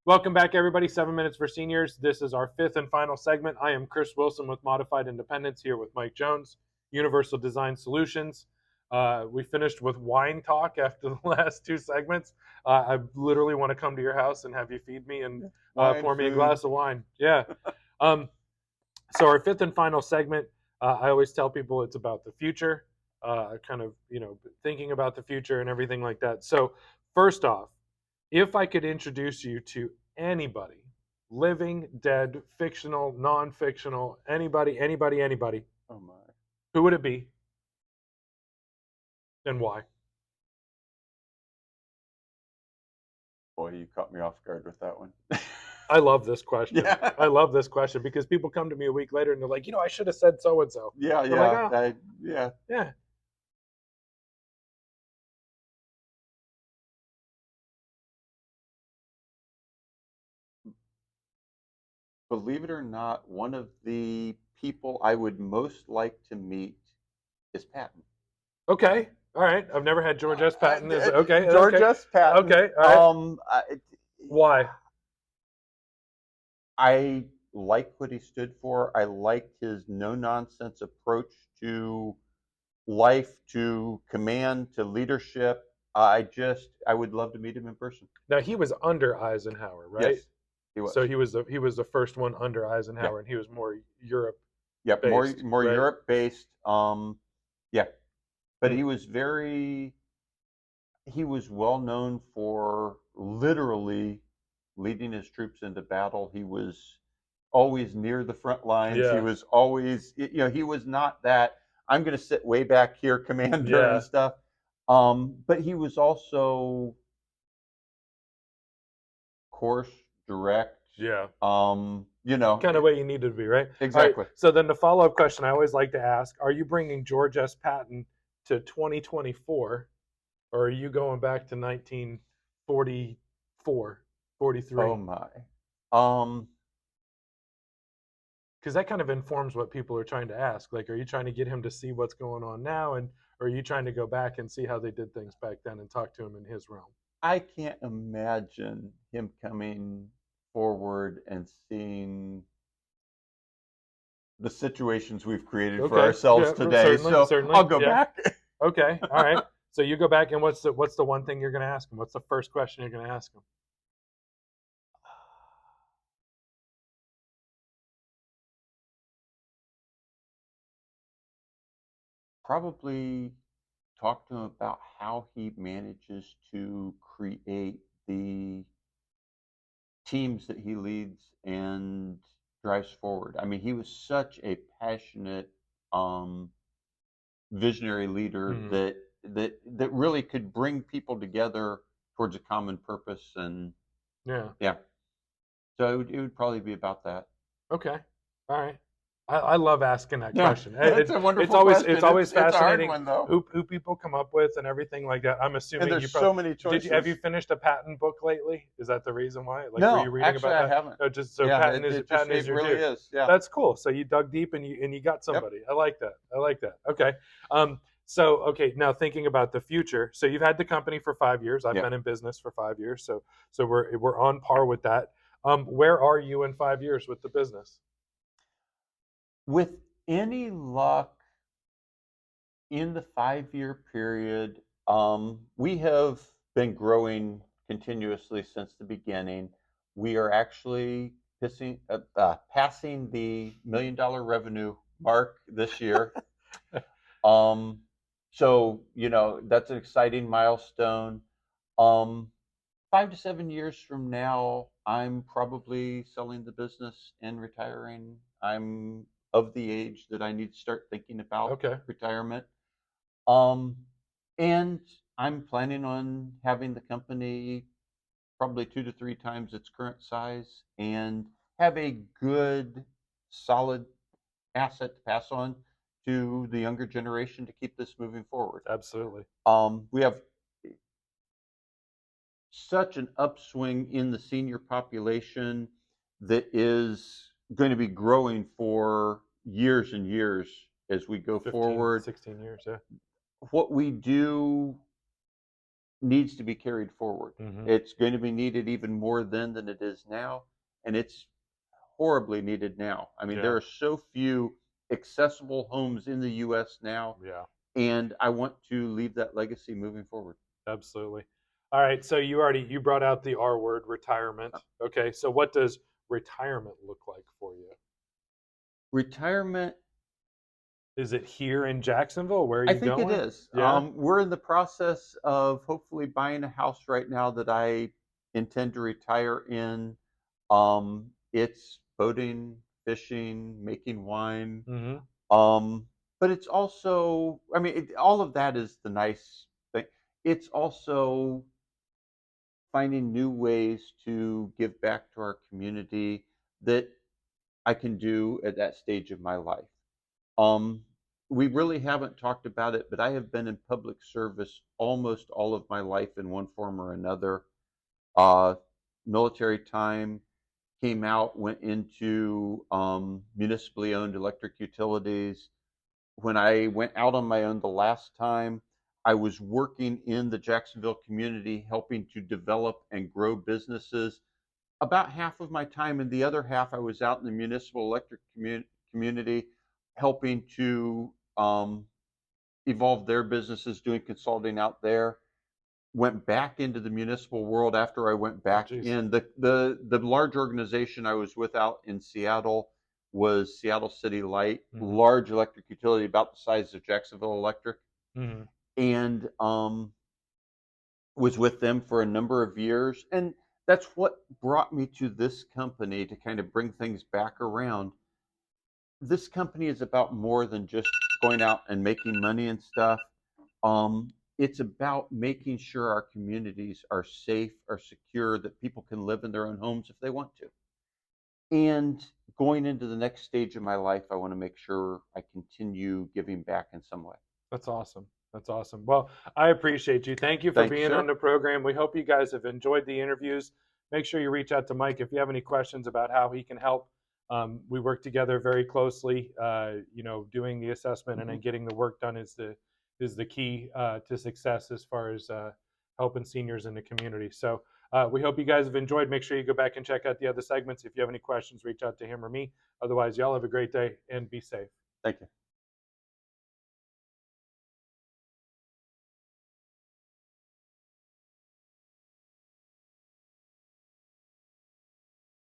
Welcome back, everybody. 7 minutes for seniors. This is our fifth and final segment. I am Chris Wilson with Modified Independence here with Mike Jones, Universal Design Solutions. We finished with wine talk after the last two segments. I literally want to come to your house and have you feed me and pour me a glass of wine. Yeah. So our fifth and final segment, I always tell people it's about the future, kind of, thinking about the future and everything like that. So first off, if I could introduce you to anybody, living, dead, fictional, non-fictional, anybody, Oh my. who would it be and why? Boy, you caught me off guard with that one. I love this question. Yeah. I love this question because people come to me a week later and they're like, I should have said so and so. Yeah, I'm like, oh, yeah. yeah. Believe it or not, one of the people I would most like to meet is Patton. Okay. All right. I've never had George S. Patton. Is okay. George Okay. S. Patton. Okay. All right. Why? I like what he stood for. I liked his no-nonsense approach to life, to command, to leadership. I would love to meet him in person. Now he was under Eisenhower, right? Yes, he was. So he was the first one under Yeah. Eisenhower, and he was more Europe. Yep, more based, right? Europe based. Yeah, but Hmm. he was well known for literally leading his troops into battle. He was always near the front lines. He Yeah. was always, he was not that I'm going to sit way back here, commander Yeah. and stuff. But he was also coarse, direct. Yeah. Kind of way you needed to be, right? Exactly. All right, so then the follow-up question I always like to ask: are you bringing George S. Patton to 2024, or are you going back to 1944, 43? Oh my. Um, Because that kind of informs what people are trying to ask. Like, are you trying to get him to see what's going on now, and or are you trying to go back and see how they did things back then and talk to him in his realm? I can't imagine him coming forward and seeing the situations we've created for Okay, ourselves yeah, today. certainly, So certainly, I'll go yeah. back. Okay, all right. So you go back, and what's the one thing you're going to ask him? What's the first question you're going to ask him? Probably talk to him about how he manages to create the teams that he leads and drives forward. I mean, he was such a passionate, visionary leader Hmm. that really could bring people together towards a common purpose. And Yeah. yeah, so it would probably be about that. Okay. All right. I love asking that Yeah, question. it's a It's wonderful always question. it's always It's a hard fascinating one though, who people come up with and everything like that. I'm and assuming you there's probably so many have you choices. finished a patent book lately? Is that the reason why? Like, were you No, reading actually, about I that? haven't. No, just so Yeah, patent is it your really dude. is. Yeah. That's cool. So you dug deep and you got Yep. somebody. I like that. I like that. Okay. So okay, now thinking about the future. So you've had the company for 5 years. I've Yep. been in business for 5 years. So we're on par with that. Where are you in 5 years with the business? With any luck, in the 5 year period, we have been growing continuously since the beginning. We are actually passing the $1 million revenue mark this year. um, so, that's an exciting milestone. Um, 5 to 7 years from now, I'm probably selling the business and retiring. I'm of the age that I need to start thinking about Okay. retirement. Um, and I'm planning on having the company probably 2 to 3 times its current size and have a good, solid asset to pass on to the younger generation to keep this moving forward. Absolutely. We have such an upswing in the senior population that is going to be growing for years and years as we go 15, forward. 16 years, yeah. What we do needs to be carried forward. Hmm. It's going to be needed even more then than it is now, and it's horribly needed now. I mean, there Yeah. are so few accessible homes in the US now, Yeah. and I want to leave that legacy moving forward. Absolutely. All right. So you brought out the R word, retirement. Okay. So what does retirement look like for you? Retirement, Is it here in Jacksonville? Where are I you think it going? is. Yeah. We're in the process of hopefully buying a house right now that I intend to retire in. It's boating, fishing, making wine. Hmm. Um, but it's also, I mean, all of that is the nice thing. It's also finding new ways to give back to our community that I can do at that stage of my life. Um, we really haven't talked about it, but I have been in public service almost all of my life in one form or another. Uh, Military time, came out, went into municipally owned electric utilities. When I went out on my own the last time, I was working in the Jacksonville community, helping to develop and grow businesses. About half of my time, and the other half, I was out in the municipal electric community, helping to evolve their businesses, doing consulting out there. Went back into the municipal world after I went Oh, back geez. in. The large organization I was with out in Seattle was Seattle City Light, Hmm. large electric utility about the size of Jacksonville Electric, Hmm. and was with them for a number of years. And that's what brought me to this company to kind of bring things back around. This company is about more than just going out and making money and stuff. It's about making sure our communities are safe, are secure, that people can live in their own homes if they want to. And going into the next stage of my life, I want to make sure I continue giving back in some way. That's awesome. That's awesome. Well, I appreciate you. Thank you for Thank you, being on sir. the program. We hope you guys have enjoyed the interviews. Make sure you reach out to Mike if you have any questions about how he can help. We work together very closely. Doing the assessment and Hmm. then getting the work done is the key to success as far as helping seniors in the community. So we hope you guys have enjoyed. Make sure you go back and check out the other segments. If you have any questions, reach out to him or me. Otherwise, y'all have a great day and be safe. Thank you.